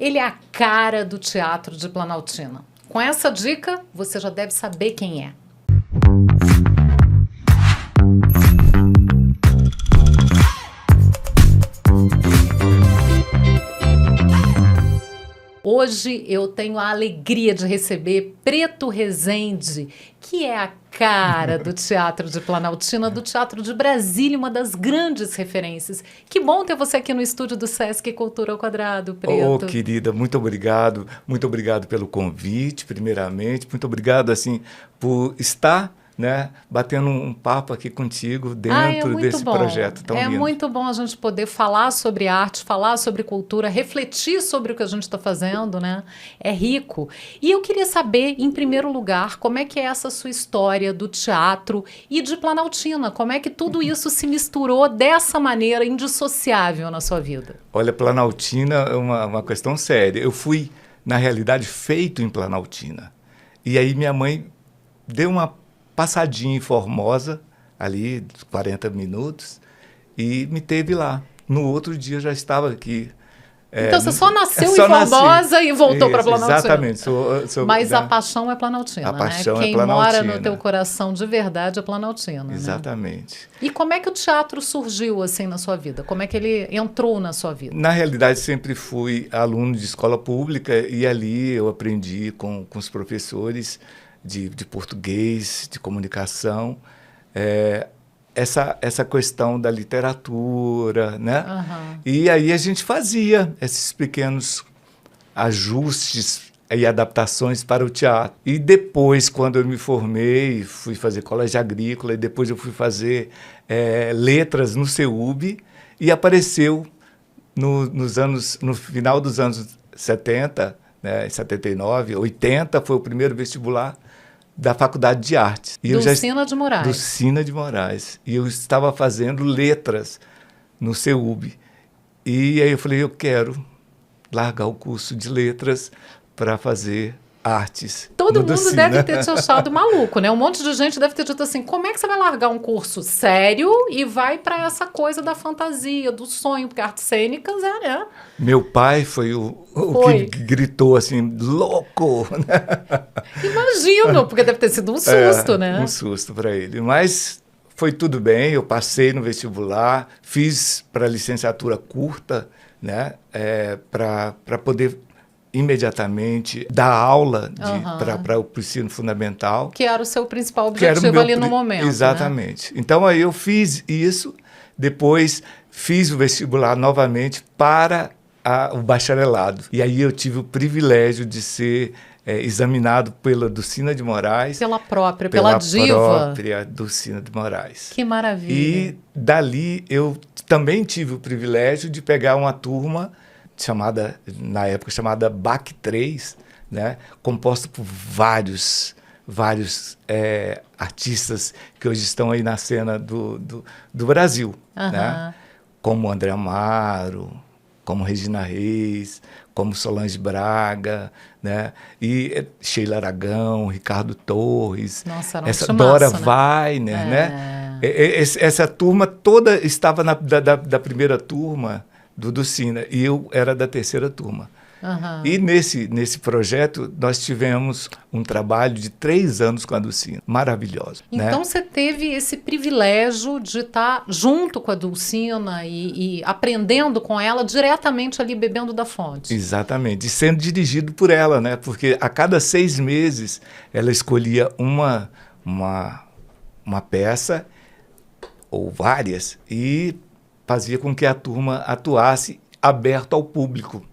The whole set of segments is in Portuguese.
ele é a cara do teatro de Planaltina. Com essa dica, você já deve saber quem é. Hoje eu tenho a alegria de receber Preto Rezende, que é a cara do Teatro de Planaltina, do Teatro de Brasília, uma das grandes referências. Que bom ter você aqui no estúdio do Sesc Cultura ao Quadrado, Preto. Oh, querida, muito obrigado pelo convite, primeiramente, muito obrigado, assim, por estar, né, batendo um papo aqui contigo dentro desse projeto tão lindo. É muito bom a gente poder falar sobre arte, falar sobre cultura, refletir sobre o que a gente está fazendo, né? É rico. E eu queria saber, em primeiro lugar, como é que é essa sua história do teatro e de Planaltina? Como é que tudo isso se misturou dessa maneira indissociável na sua vida? Olha, Planaltina é uma questão séria. Eu fui, na realidade, feito em Planaltina. E aí minha mãe deu uma passadinha em Formosa, ali, 40 minutos, e me teve lá. No outro dia já estava aqui. Então você só nasceu em Formosa e voltou para Planaltina. Exatamente. Mas a paixão é Planaltina, a paixão né? é Planaltina. Quem mora no teu coração de verdade é Planaltina. Exatamente. Né? E como é que o teatro surgiu assim na sua vida? Como é que ele entrou na sua vida? Na realidade, sempre fui aluno de escola pública e ali eu aprendi com os professores de português, de comunicação, essa questão da literatura, né? Uhum. E aí a gente fazia esses pequenos ajustes e adaptações para o teatro. E depois, quando eu me formei, fui fazer colégio agrícola, e depois eu fui fazer letras no CEUB, e apareceu no final dos anos 70, né, 79, 80, foi o primeiro vestibular da Faculdade de Artes. Do Sina de Moraes. Do Sina de Moraes. E eu estava fazendo letras no CEUB. E aí eu falei, eu quero largar o curso de letras para fazer artes. Todo mundo deve ter te achado maluco, né? Um monte de gente deve ter dito assim, como é que você vai largar um curso sério e vai para essa coisa da fantasia, do sonho, porque artes cênicas né? Meu pai foi o que gritou assim, louco! Imagino, porque deve ter sido um susto, né? Um susto para ele. Mas foi tudo bem, eu passei no vestibular, fiz para licenciatura curta, né? Para poder imediatamente dar aula para o ensino fundamental. Que era o seu principal objetivo ali no momento. Exatamente. Né? Então, aí eu fiz isso, depois fiz o vestibular novamente para o bacharelado. E aí eu tive o privilégio de ser examinado pela Dulcina de Moraes. Pela diva. Própria Dulcina de Moraes. Que maravilha. E dali eu também tive o privilégio de pegar uma turma na época chamada BAC 3, né, composta por vários artistas que hoje estão aí na cena do Brasil, né, como André Amaro, como Regina Reis, como Solange Braga, né, e Sheila Aragão, Ricardo Torres, nossa, era essa Dora Weiner, né? Essa turma toda estava da primeira turma do Dulcina, e eu era da terceira turma. E nesse projeto, nós tivemos um trabalho de 3 anos com a Dulcina, maravilhoso. Então, você teve esse privilégio de estar junto com a Dulcina e aprendendo com ela diretamente ali, bebendo da fonte. Exatamente, e sendo dirigido por ela, né? Porque a cada 6 meses, ela escolhia uma peça, ou várias, e fazia com que a turma atuasse aberto ao público.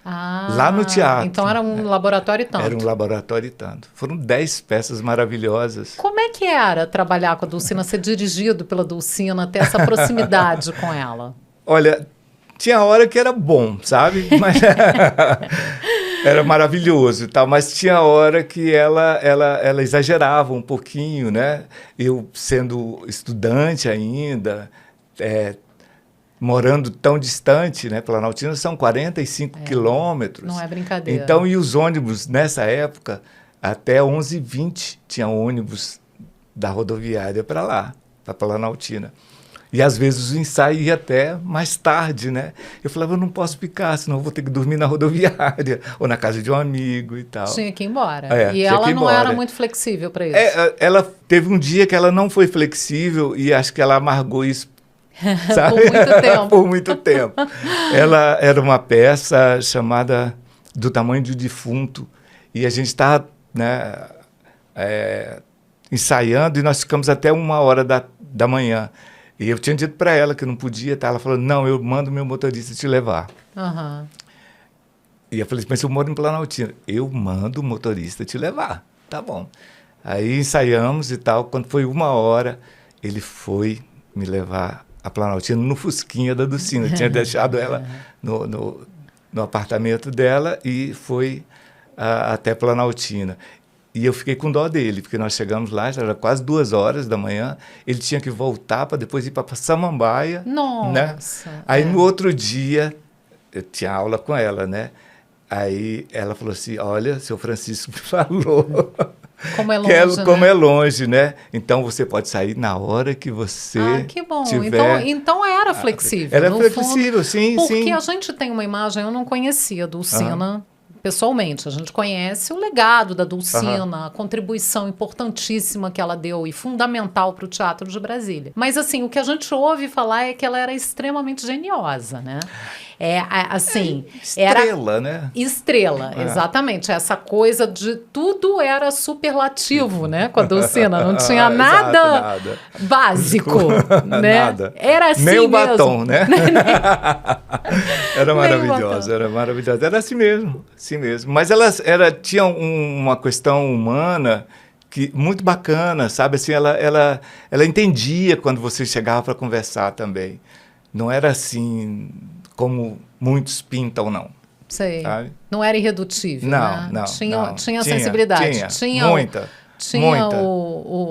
Lá no teatro. Então era um laboratório e tanto. Era um laboratório e tanto. Foram 10 peças maravilhosas. Como é que era trabalhar com a Dulcina, ser dirigido pela Dulcina, ter essa proximidade com ela? Olha, tinha hora que era bom, sabe? Mas era maravilhoso e tal, mas tinha hora que ela exagerava um pouquinho, né? Eu sendo estudante ainda, morando tão distante, né? Planaltina são 45 quilômetros. Não é brincadeira. Então, e os ônibus, nessa época, até 11h20, tinha ônibus da rodoviária para lá, para Planaltina. E às vezes o ensaio ia até mais tarde, né? Eu falava, eu não posso ficar, senão eu vou ter que dormir na rodoviária ou na casa de um amigo e tal. Tinha que ir embora. É, E tinha ela que ir não era embora. muito flexível para isso. Ela teve um dia que ela não foi flexível e acho que ela amargou isso, sabe? Por muito tempo. Por muito tempo. Ela era uma peça chamada Do Tamanho do Defunto e a gente estava, né, ensaiando e nós ficamos até 1h da manhã. E eu tinha dito para ela que não podia, tá? Ela falou, não, eu mando meu motorista te levar. Uhum. E eu falei, mas eu moro em Planaltina. Eu mando o motorista te levar. Tá bom. Aí ensaiamos e tal. Quando foi 1h, ele foi me levar a Planaltina no Fusquinha da Dulcina. Eu tinha deixado ela no apartamento dela e foi até Planaltina. E eu fiquei com dó dele, porque nós chegamos lá, já era quase 2h da manhã, ele tinha que voltar para depois ir para Samambaia. Nossa! Né? Aí no outro dia, eu tinha aula com ela, né? Aí ela falou assim, olha, seu Francisco me falou como é longe, como né? é longe, né? Então você pode sair na hora que você que bom. tiver... Então era flexível. Era no flexível, fundo, sim, porque sim. a gente tem uma imagem, eu não conhecia a Dulcina pessoalmente. A gente conhece o legado da Dulcina, a contribuição importantíssima que ela deu e fundamental para o teatro de Brasília. Mas assim, o que a gente ouve falar é que ela era extremamente geniosa, né? Estrela, né? Estrela, exatamente. Essa coisa de tudo era superlativo, né? Com a Dulcina, não tinha nada básico, né? Nada. Era assim nem mesmo. O batom, né? Era maravilhosa, era maravilhosa. Era assim mesmo, assim mesmo. Mas ela tinha uma questão humana muito bacana, sabe? Assim, ela entendia quando você chegava para conversar também. Não era assim como muitos pintam, não. Sei. Sabe? Não era irredutível, né? Tinha sensibilidade. Tinha muita.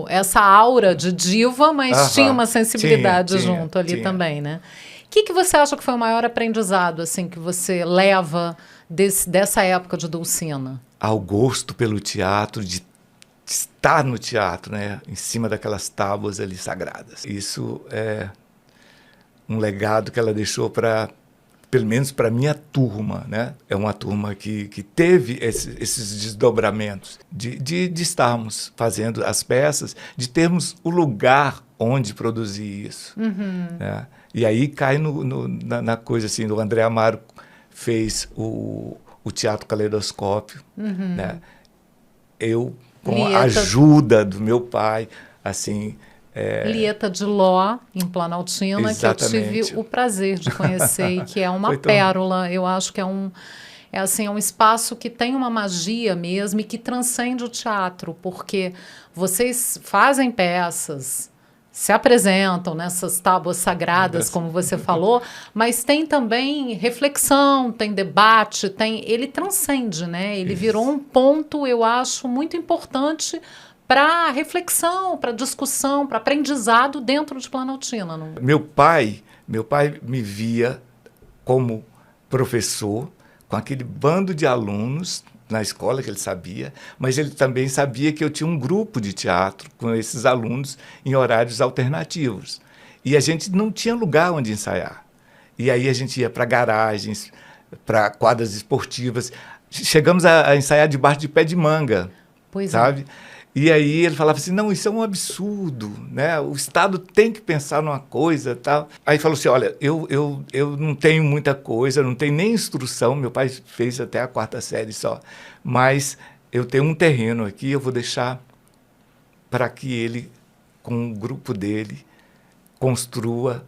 Essa aura de diva, mas tinha uma sensibilidade junto ali também, né? O que você acha que foi o maior aprendizado assim, que você leva dessa época de Dulcina? Ao gosto pelo teatro, de estar no teatro, né? Em cima daquelas tábuas ali sagradas. Isso é um legado que ela deixou pelo menos para a minha turma, né? É uma turma que teve esses desdobramentos de estarmos fazendo as peças, de termos o lugar onde produzir isso. Né? E aí cai na coisa assim, o André Amaro fez o Teatro Caleidoscópio, né? Eu, com a ajuda do meu pai, assim... Lieta de Ló, em Planaltina, exatamente. que eu tive o prazer de conhecer e que é uma pérola. Eu acho que é um espaço que tem uma magia mesmo e que transcende o teatro, porque vocês fazem peças, se apresentam nessas tábuas sagradas, como você falou, mas tem também reflexão, tem debate, ele transcende, né? Ele virou um ponto, eu acho, muito importante para reflexão, para discussão, para aprendizado dentro de Planaltina. Não? Meu pai me via como professor, com aquele bando de alunos na escola que ele sabia, mas ele também sabia que eu tinha um grupo de teatro com esses alunos em horários alternativos. E a gente não tinha lugar onde ensaiar. E aí a gente ia para garagens, para quadras esportivas. Chegamos a ensaiar debaixo de pé de manga, sabe? E aí ele falava assim, não, isso é um absurdo, né? O Estado tem que pensar numa coisa, tal. Aí falou assim, olha, eu não tenho muita coisa, não tenho nem instrução, meu pai fez até a 4ª série só, mas eu tenho um terreno aqui, eu vou deixar para que ele, com o grupo dele, construa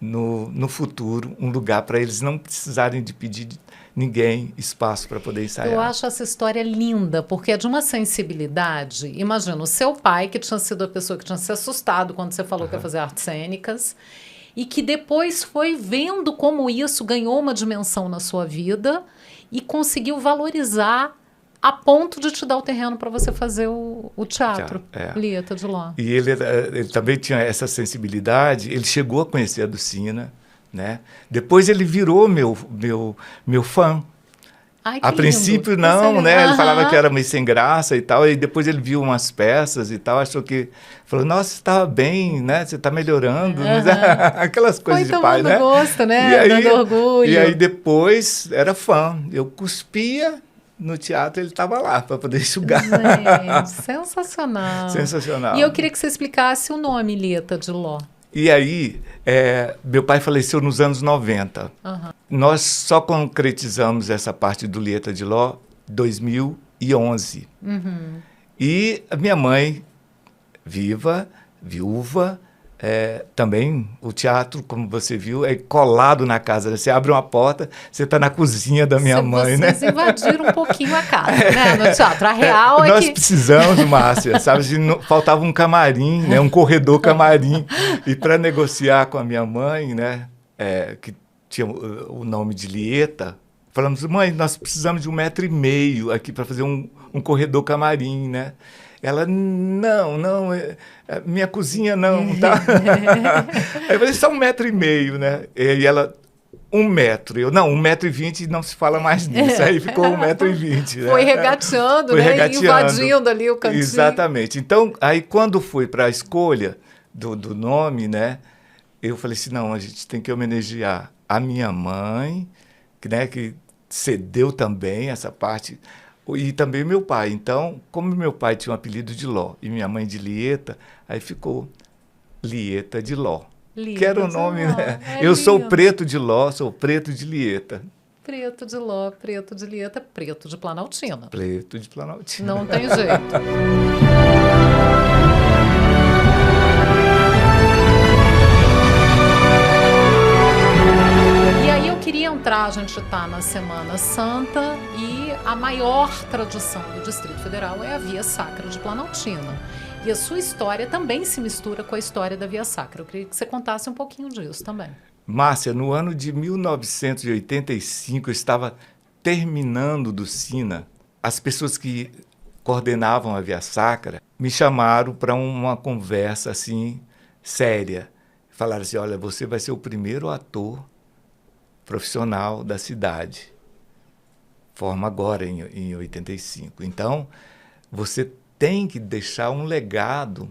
no futuro um lugar para eles não precisarem de pedir ninguém espaço para poder ensaiar. Eu acho essa história linda, porque é de uma sensibilidade. Imagina, o seu pai, que tinha sido a pessoa que tinha se assustado quando você falou que ia fazer artes cênicas, e que depois foi vendo como isso ganhou uma dimensão na sua vida e conseguiu valorizar a ponto de te dar o terreno para você fazer o teatro, Lieta de Ló. E ele também tinha essa sensibilidade, ele chegou a conhecer a Dulcina, né? Depois ele virou meu fã. Ai, que A lindo. princípio Isso não, é né? legal. Ele falava que Aham. era meio sem graça e tal, e depois ele viu umas peças e tal, achou que... Falou, nossa, você estava bem, né? Você está melhorando. Aham. Aquelas Foi coisas de pai, tomando né? gosto, E né? Dando aí, e aí orgulho. depois era fã. Eu cuspia no teatro, ele estava lá para poder enxugar. Gente, sensacional. E eu Sensacional. queria que você explicasse o nome Lieta de Ló. E aí, meu pai faleceu nos anos 90. Aham. Nós só concretizamos essa parte do Lieta de Ló em 2011. Uhum. E a minha mãe, viúva, também o teatro, como você viu, é colado na casa, né? Você abre uma porta, você está na cozinha da minha mãe, né? Vocês invadiram um pouquinho a casa, né? No teatro. A real é Nós que... precisamos, Márcia, sabe? Faltava um camarim, né? Um corredor camarim. E para negociar com a minha mãe, né? Que tinha o nome de Lieta, falamos, mãe, nós precisamos de 1,5 m aqui para fazer um corredor camarim, né? Ela, não, minha cozinha não, tá? Aí eu falei, só 1,5 m, né? E ela, 1 m. Eu, não, 1,20 m não se fala mais nisso. Aí ficou 1,20 m, né? Foi regateando, Foi né? regateando. Invadindo ali o cantinho. Exatamente. Então, aí quando fui para a escolha do nome, né? Eu falei assim, não, a gente tem que homenagear a minha mãe, né, que cedeu também essa parte, e também meu pai. Então, como meu pai tinha um apelido de Ló e minha mãe de Lieta, aí ficou Lieta de Ló. Lieta Que era o de nome, Ló. né? É Eu sou lindo. preto de Ló, sou preto de Lieta. Preto de Ló, preto de Lieta, preto de Planaltina. Preto de Planaltina. Não tem jeito. E aí eu queria entrar, a gente está na Semana Santa e a maior tradição do Distrito Federal é a Via Sacra de Planaltina. E a sua história também se mistura com a história da Via Sacra. Eu queria que você contasse um pouquinho disso também. Márcia, no ano de 1985, eu estava terminando do SINA. As pessoas que coordenavam a Via Sacra me chamaram para uma conversa assim séria. Falaram assim, olha, você vai ser o primeiro ator profissional da cidade. Forma agora em 85. Então, você tem que deixar um legado,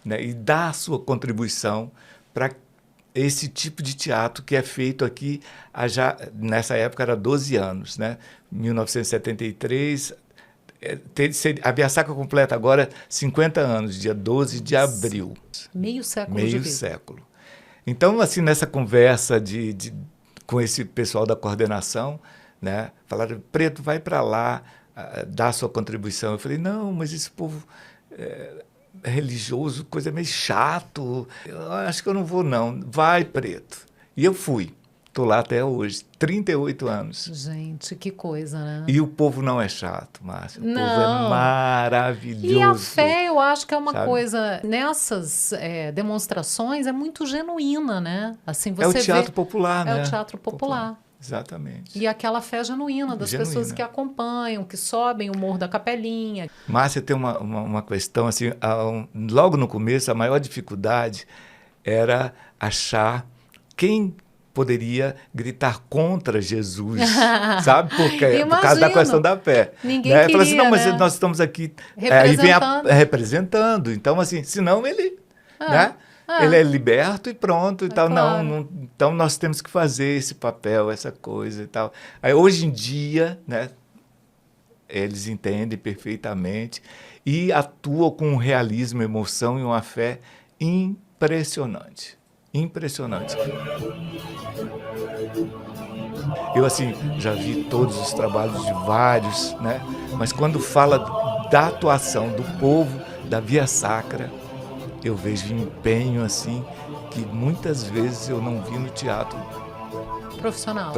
né, e dar a sua contribuição para esse tipo de teatro que é feito aqui nessa época era 12 anos, né? 1973, a Via Sacra completa agora 50 anos, dia 12 de abril. Meio século de Meio vida. século. Então, assim, nessa conversa com esse pessoal da coordenação, né, falaram, Preto, vai para lá, dá a sua contribuição. Eu falei, não, mas esse povo religioso, coisa meio chato, eu acho que eu não vou não, vai Preto. E eu fui, estou lá até hoje, 38 anos. Gente, que coisa, né? E o povo não é chato, Márcia, o povo é Não. maravilhoso. E a fé, eu acho que é uma sabe? coisa, nessas demonstrações, é muito genuína, né? Assim, É o você teatro vê, popular, né? é o teatro popular. Exatamente. E aquela fé genuína das pessoas que acompanham, que sobem o Morro da Capelinha. Márcia, tem uma questão, assim, logo no começo, a maior dificuldade era achar quem poderia gritar contra Jesus, sabe? Por causa da questão da fé. Ninguém né? queria, Fala assim, não, mas né? nós estamos aqui Representando. representando. Então, assim, senão ele, né? Ele é liberto e pronto e tal. Claro. Não, então nós temos que fazer esse papel, essa coisa e tal. Aí, hoje em dia, né, eles entendem perfeitamente e atuam com um realismo, emoção e uma fé impressionante. Impressionante. Eu, assim, já vi todos os trabalhos de vários, né? Mas quando fala da atuação do povo, da Via Sacra, eu vejo empenho, assim, que muitas vezes eu não vi no teatro profissional.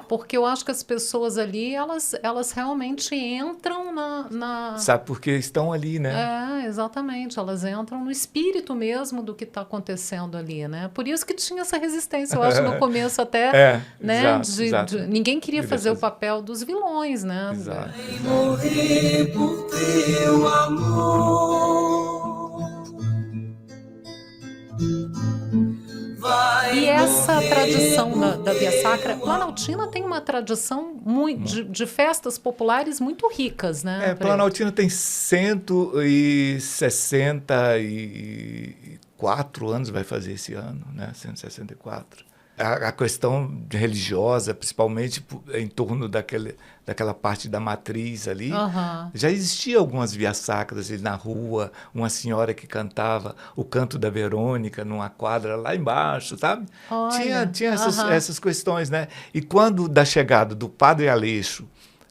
Porque eu acho que as pessoas ali, elas realmente entram na... Sabe, porque estão ali, né? Exatamente. Elas entram no espírito mesmo do que está acontecendo ali, né? Por isso que tinha essa resistência, eu acho, no começo até, né? Exato. Ninguém queria fazer o papel dos vilões, né? Exato. Morrer por teu amor. E essa essa tradição da Via Sacra, Planaltina tem uma tradição de festas populares muito ricas, né? Preto? Planaltina tem 164 anos, vai fazer esse ano, né? 164. A questão religiosa, principalmente em torno daquela parte da matriz ali, já existia algumas vias sacras ali na rua, uma senhora que cantava o canto da Verônica numa quadra lá embaixo, sabe? Tinha essas questões, né? E quando da chegada do Padre Aleixo,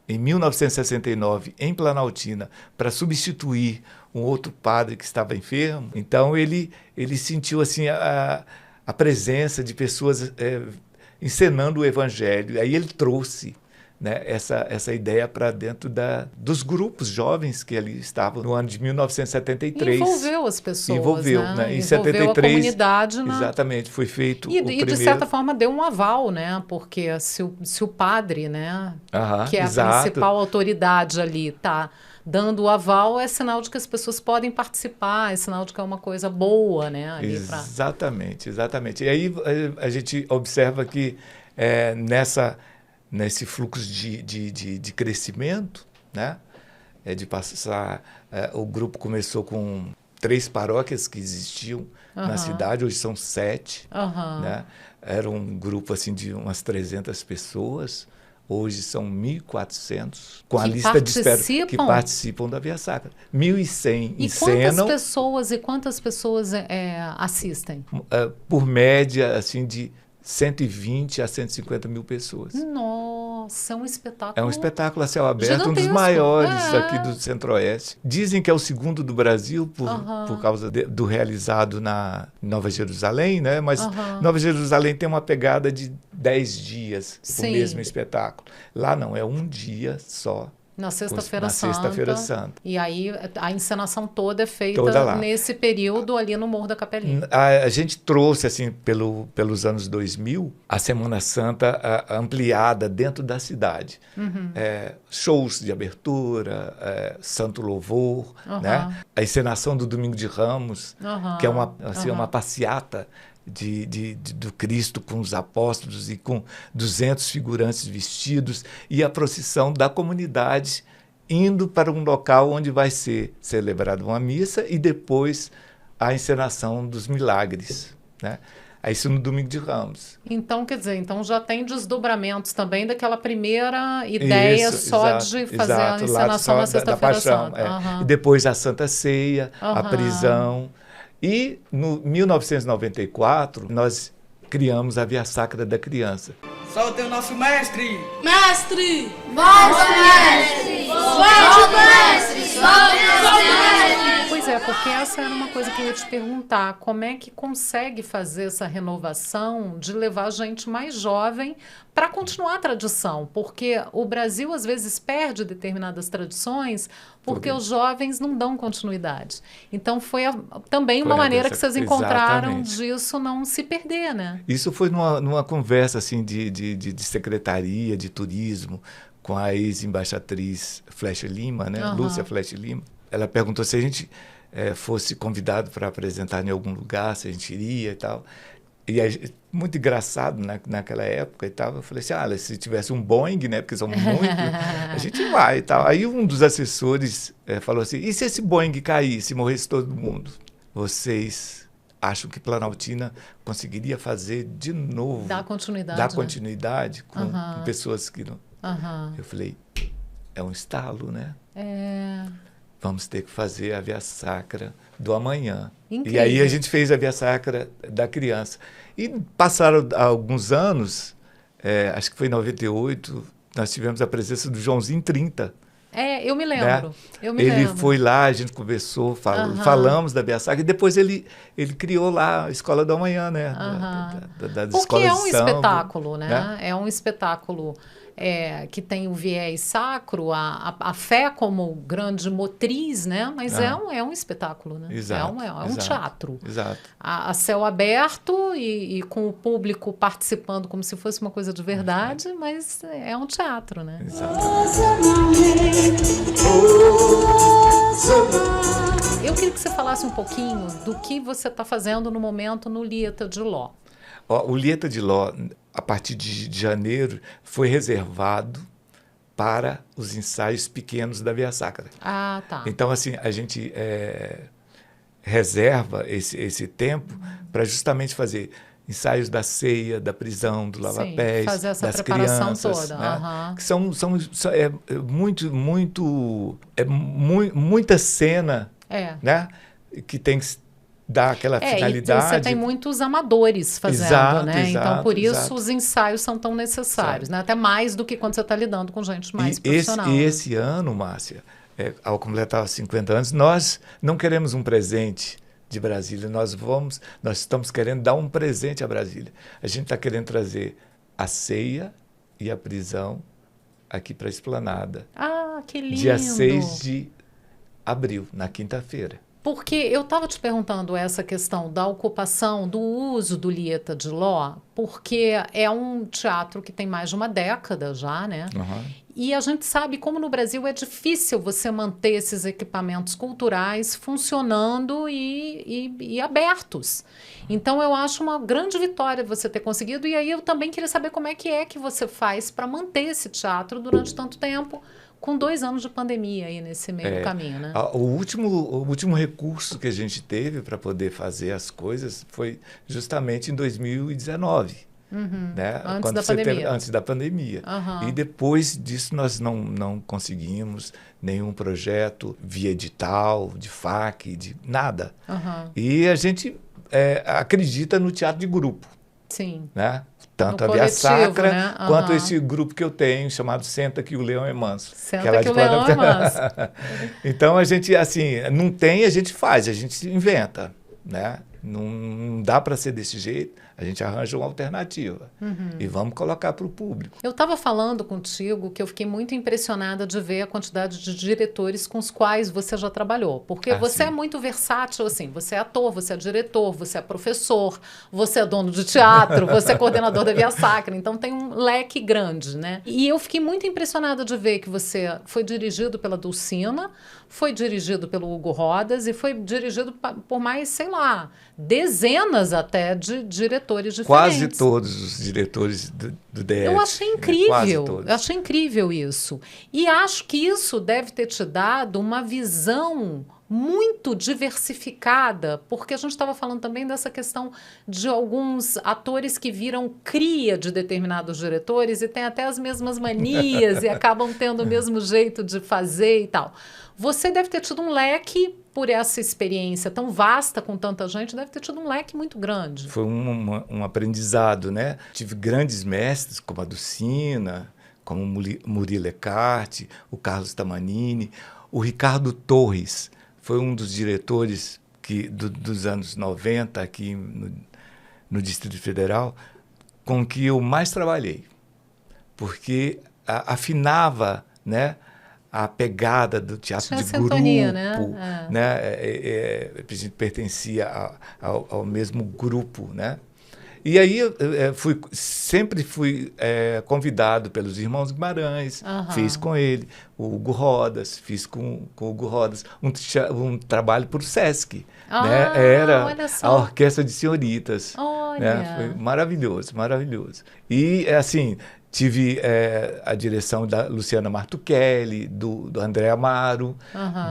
em 1969, em Planaltina, para substituir um outro padre que estava enfermo, então ele sentiu assim a presença de pessoas encenando o evangelho. Aí ele trouxe, né, essa ideia para dentro dos grupos jovens que ali estavam no ano de 1973. Envolveu as pessoas, Envolveu, né? Em 73, a comunidade. Exatamente, foi feito o primeiro. De certa forma, deu um aval, né? Porque se o padre, né, que é a principal autoridade ali, está dando o aval, é sinal de que as pessoas podem participar, é sinal de que é uma coisa boa, né? Ali exatamente. E aí a gente observa que nesse fluxo de crescimento, né? De passar, o grupo começou com 3 paróquias que existiam na cidade, hoje são 7, né? Era um grupo assim de umas 300 pessoas. Hoje são 1.400, com a lista de espera que participam da Via Sacra. 1.100 encenam. Quantas pessoas assistem? Por média, assim, de 120 a 150 mil pessoas. Nossa, é um espetáculo. É um espetáculo a céu aberto, gigantesco. Um dos maiores aqui do Centro-Oeste. Dizem que é o segundo do Brasil por causa do realizado na Nova Jerusalém, né? Mas Nova Jerusalém tem uma pegada de 10 dias o mesmo espetáculo. Lá não, é um dia só. Na Sexta-feira Santa. E aí a encenação toda é feita nesse período ali no Morro da Capelinha. A gente trouxe, assim, pelos anos 2000, a Semana Santa ampliada dentro da cidade. Shows de abertura, Santo Louvor, né? A encenação do Domingo de Ramos, que é uma passeata do Cristo com os apóstolos e com 200 figurantes vestidos, e a procissão da comunidade indo para um local onde vai ser celebrada uma missa e depois a encenação dos milagres, né? Isso no Domingo de Ramos. Então, quer dizer, já tem desdobramentos também daquela primeira ideia de fazer a encenação na Sexta-feira Santa. E depois a Santa Ceia, a prisão. E, no 1994, nós criamos a Via Sacra da Criança. Solta o nosso mestre! Mestre! Volte, mestre! Volte, mestre! Volte, mestre! Pois é, porque essa era uma coisa que eu ia te perguntar. Como é que consegue fazer essa renovação de levar gente mais jovem para continuar a tradição? Porque o Brasil, às vezes, perde determinadas tradições porque os jovens não dão continuidade. Então, foi também uma maneira que vocês encontraram disso não se perder, né? Isso foi numa conversa assim, de secretaria, de turismo, com a ex-embaixatriz Flecha Lima, né? Lúcia Flecha Lima. Ela perguntou se a gente fosse convidado para apresentar em algum lugar, se a gente iria e tal. E muito engraçado naquela época e tal. Eu falei assim, se tivesse um Boeing, né, porque são muito, a gente vai e tal. Aí um dos assessores falou assim, e se esse Boeing caísse, morresse todo mundo? Vocês acham que Planaltina conseguiria fazer de novo? Dar continuidade. Dar continuidade com pessoas que não... Eu falei, é um estalo, né? Vamos ter que fazer a Via Sacra do amanhã. Incrível. E aí a gente fez a Via Sacra da Criança. E passaram alguns anos, acho que foi em 98, nós tivemos a presença do Joãozinho 30. Eu me lembro. Né? Ele foi lá, a gente conversou, falamos da Via Sacra, e depois ele criou lá a Escola do Amanhã, né? Porque é um espetáculo, né? É um espetáculo que tem o viés sacro, a fé como grande motriz, né? Mas é um espetáculo, né? Exato, é um teatro. Exato. A céu aberto e com o público participando como se fosse uma coisa de verdade, mas é um teatro, né? Exato. Eu queria que você falasse um pouquinho do que você está fazendo no momento no Lieta de Ló. O Lieta de Ló, a partir de janeiro, foi reservado para os ensaios pequenos da Via Sacra. Ah, tá. Então, assim, a gente reserva esse tempo para justamente fazer ensaios da ceia, da prisão, do lava-pés, fazer essa das preparação crianças, toda. né? Que muita cena, né? Que tem que dar aquela finalidade. E você tem muitos amadores fazendo, exato, né? Exato, então, por isso, exato. os ensaios são tão necessários, né? Até mais do que quando você está lidando com gente mais profissional. E esse ano, Márcia, ao completar 50 anos, nós não queremos um presente de Brasília, nós estamos querendo dar um presente a Brasília. A gente está querendo trazer a ceia e a prisão aqui para a Esplanada. Ah, que lindo! Dia 6 de abril, na quinta-feira. Porque eu estava te perguntando essa questão da ocupação, do uso do Lieta de Ló, porque é um teatro que tem mais de uma década já, né? Uhum. E a gente sabe como no Brasil é difícil você manter esses equipamentos culturais funcionando e abertos. Então, eu acho uma grande vitória você ter conseguido. E aí eu também queria saber como é que você faz para manter esse teatro durante tanto tempo, com 2 anos de pandemia aí nesse meio do caminho, né? O último recurso que a gente teve para poder fazer as coisas foi justamente em 2019. Né? Antes da pandemia. Uhum. E depois disso nós não conseguimos nenhum projeto via edital, de FAC, de nada. Uhum. E a gente acredita no teatro de grupo. Sim. Né? Tanto no a Via Sacra, né? quanto esse grupo que eu tenho, chamado Senta que o Leão é Manso. Senta que o Leão é Manso. Então, a gente, assim, não tem, a gente faz, a gente inventa, né? Não dá para ser desse jeito, a gente arranja uma alternativa e vamos colocar para o público. Eu estava falando contigo que eu fiquei muito impressionada de ver a quantidade de diretores com os quais você já trabalhou, porque você é muito versátil, assim, você é ator, você é diretor, você é professor, você é dono de teatro, você é coordenador da Via Sacra, então tem um leque grande, né? E eu fiquei muito impressionada de ver que você foi dirigido pela Dulcina, foi dirigido pelo Hugo Rodas e foi dirigido por mais, sei lá, dezenas até de diretores diferentes. Quase todos os diretores do DF. Eu achei incrível, Quase todos. eu achei incrível isso. E acho que isso deve ter te dado uma visão muito diversificada, porque a gente estava falando também dessa questão de alguns atores que viram cria de determinados diretores e têm até as mesmas manias e acabam tendo o mesmo jeito de fazer e tal. Você deve ter tido um leque, por essa experiência tão vasta com tanta gente, deve ter tido um leque muito grande. Foi um aprendizado, né? Tive grandes mestres, como a Dulcina, como o Murilo Ecarte, o Carlos Tamanini, o Ricardo Torres, foi um dos diretores dos anos 90 aqui no Distrito Federal, com que eu mais trabalhei, porque afinava, né, a pegada do teatro de sintonia, grupo, né? A gente pertencia ao mesmo grupo, né? E aí sempre fui convidado pelos irmãos Guimarães, fiz com ele, o Hugo Rodas, fiz com o Hugo Rodas um trabalho para o Sesc, né? Era a Orquestra de Senhoritas, né? Foi maravilhoso, maravilhoso. E assim, tive a direção da Luciana Martuchelli, do André Amaro,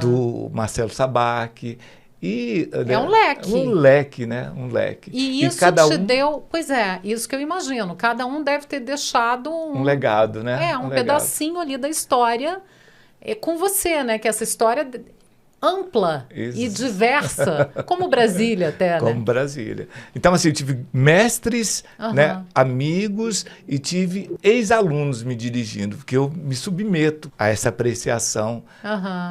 do Marcelo Sabac. E, é um leque. Um leque, né? Um leque. E isso cada te deu... Pois é, isso que eu imagino. Cada um deve ter deixado um legado, né? Um pedacinho ali da história com você, né? Que essa história ampla e diversa, como Brasília até, como né? Brasília. Então, assim, eu tive mestres, né, amigos e tive ex-alunos me dirigindo, porque eu me submeto a essa apreciação,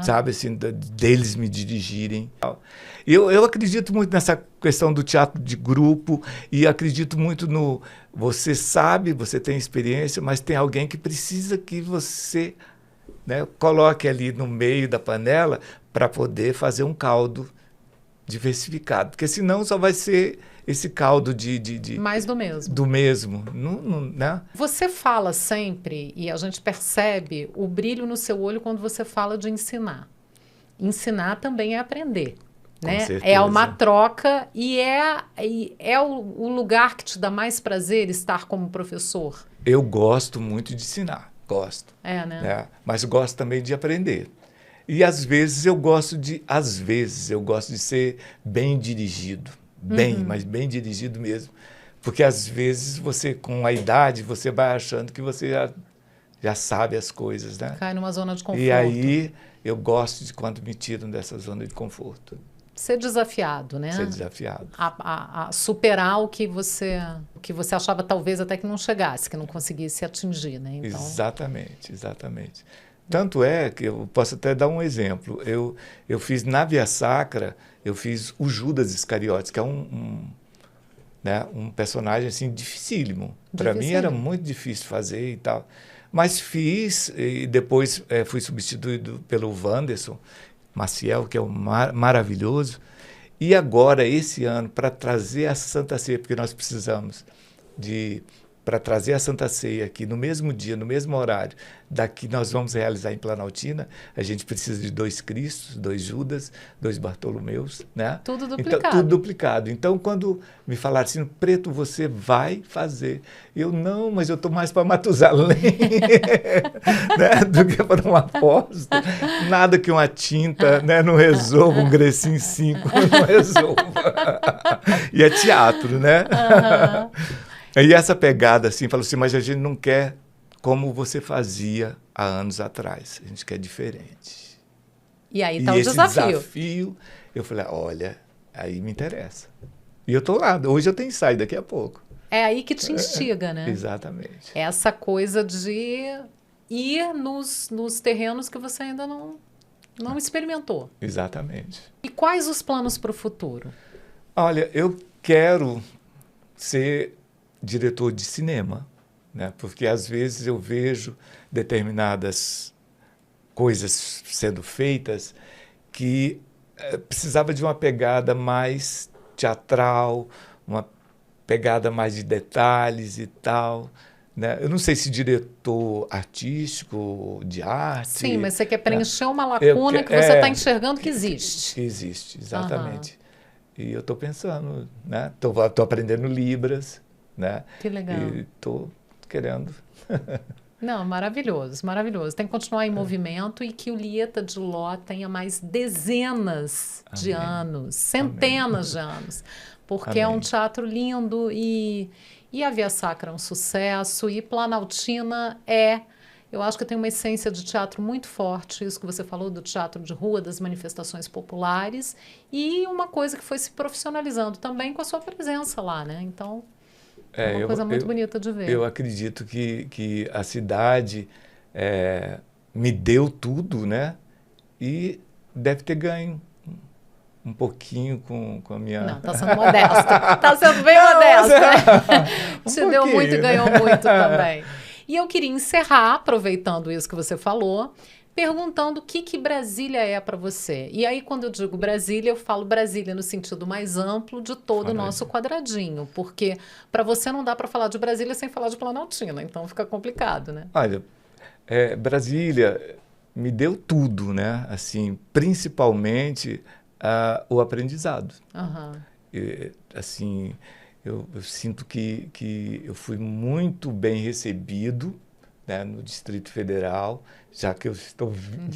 sabe, assim, deles me dirigirem. Eu acredito muito nessa questão do teatro de grupo e acredito muito no... Você sabe, você tem experiência, mas tem alguém que precisa que você, né, coloque ali no meio da panela para poder fazer um caldo diversificado. Porque senão só vai ser esse caldo de mais do mesmo. Do mesmo. Né? Você fala sempre, e a gente percebe o brilho no seu olho quando você fala de ensinar. Ensinar também é aprender. né? certeza. É uma troca e é o lugar que te dá mais prazer estar como professor. Eu gosto muito de ensinar, gosto. Né? Né? Mas gosto também de aprender. E às vezes eu gosto de ser bem dirigido. Mas bem dirigido mesmo. Porque às vezes você, com a idade, você vai achando que você já sabe as coisas, né? Cai numa zona de conforto. E aí eu gosto de quando me tiram dessa zona de conforto. Ser desafiado, né? Ser desafiado. A superar o que você achava talvez até que não chegasse, que não conseguisse atingir, né? Então... Exatamente, exatamente. Tanto é que eu posso até dar um exemplo. Eu fiz na Via Sacra, eu fiz o Judas Iscariotes, que é um personagem assim dificílimo. Para mim era muito difícil fazer e tal. Mas fiz e depois fui substituído pelo Wanderson Maciel, que é maravilhoso. E agora, esse ano, para trazer a Santa Ceia, porque nós precisamos para trazer a Santa Ceia aqui no mesmo dia, no mesmo horário, daqui nós vamos realizar em Planaltina, a gente precisa de 2 Cristos, 2 Judas, 2 Bartolomeus, né? Tudo duplicado. Então, tudo duplicado. Então, quando me falaram assim, Preto, você vai fazer. Eu, não, mas eu estou mais para Matusalém, né? Do que para um apóstolo. Nada que uma tinta, né, não resolva, um Grecin 5 não resolva. E é teatro, né? E essa pegada, assim, falou assim, mas a gente não quer como você fazia há anos atrás. A gente quer diferente. E aí está o desafio. Desafio, eu falei, olha, aí me interessa. E eu estou lá, hoje eu tenho ensaio, daqui a pouco. É aí que te instiga, né? Exatamente. Essa coisa de ir nos terrenos que você ainda não experimentou. Exatamente. E quais os planos para o futuro? Olha, eu quero ser diretor de cinema, né? Porque às vezes eu vejo determinadas coisas sendo feitas que precisava de uma pegada mais teatral, uma pegada mais de detalhes e tal, né? Eu não sei se diretor artístico, de arte... Sim, mas você quer preencher uma lacuna que você está enxergando que existe. Que existe, exatamente. E eu estou pensando, né? Estou aprendendo Libras, né? Que legal. E estou querendo. Não, maravilhoso, maravilhoso. Tem que continuar em movimento e que o Lieta de Ló tenha mais dezenas de anos, centenas de anos. Porque é um teatro lindo e a Via Sacra é um sucesso e Planaltina eu acho que tem uma essência de teatro muito forte, isso que você falou do teatro de rua, das manifestações populares e uma coisa que foi se profissionalizando também com a sua presença lá, né? Então, é uma coisa muito bonita de ver. Eu acredito que a cidade me deu tudo, né? E deve ter ganho um pouquinho com a minha... Não, tá sendo modesto. Tá sendo bem modesto. Te deu muito e ganhou muito também. E eu queria encerrar, aproveitando isso que você falou, perguntando o que Brasília é para você. E aí, quando eu digo Brasília, eu falo Brasília no sentido mais amplo de todo o nosso quadradinho. Porque para você não dá para falar de Brasília sem falar de Planaltina. Então, fica complicado, né? Olha, Brasília me deu tudo, né? Assim, principalmente o aprendizado. Assim, eu sinto que eu fui muito bem recebido, né, no Distrito Federal, já que eu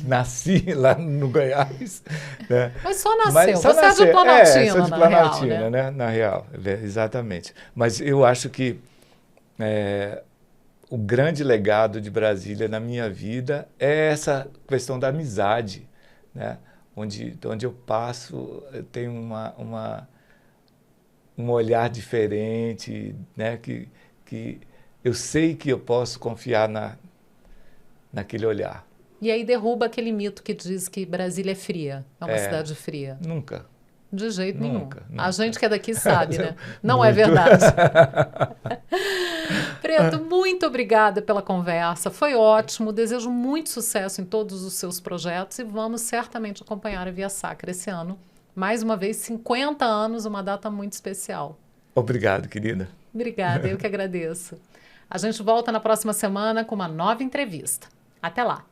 nasci lá no Goiás. Né? Mas só nasceu, você é de Planaltina, sou de Planaltina, né? Na real, exatamente. Mas eu acho que o grande legado de Brasília na minha vida é essa questão da amizade, né? Onde eu passo, eu tenho um olhar diferente, né? Que eu sei que eu posso confiar naquele olhar. E aí derruba aquele mito que diz que Brasília é fria, é uma cidade fria. Nunca. De jeito nenhum. Nunca. A gente que é daqui sabe, né? Não é verdade. Preto, muito obrigada pela conversa. Foi ótimo. Desejo muito sucesso em todos os seus projetos e vamos certamente acompanhar a Via Sacra esse ano. Mais uma vez, 50 anos, uma data muito especial. Obrigado, querida. Obrigada, eu que agradeço. A gente volta na próxima semana com uma nova entrevista. Até lá!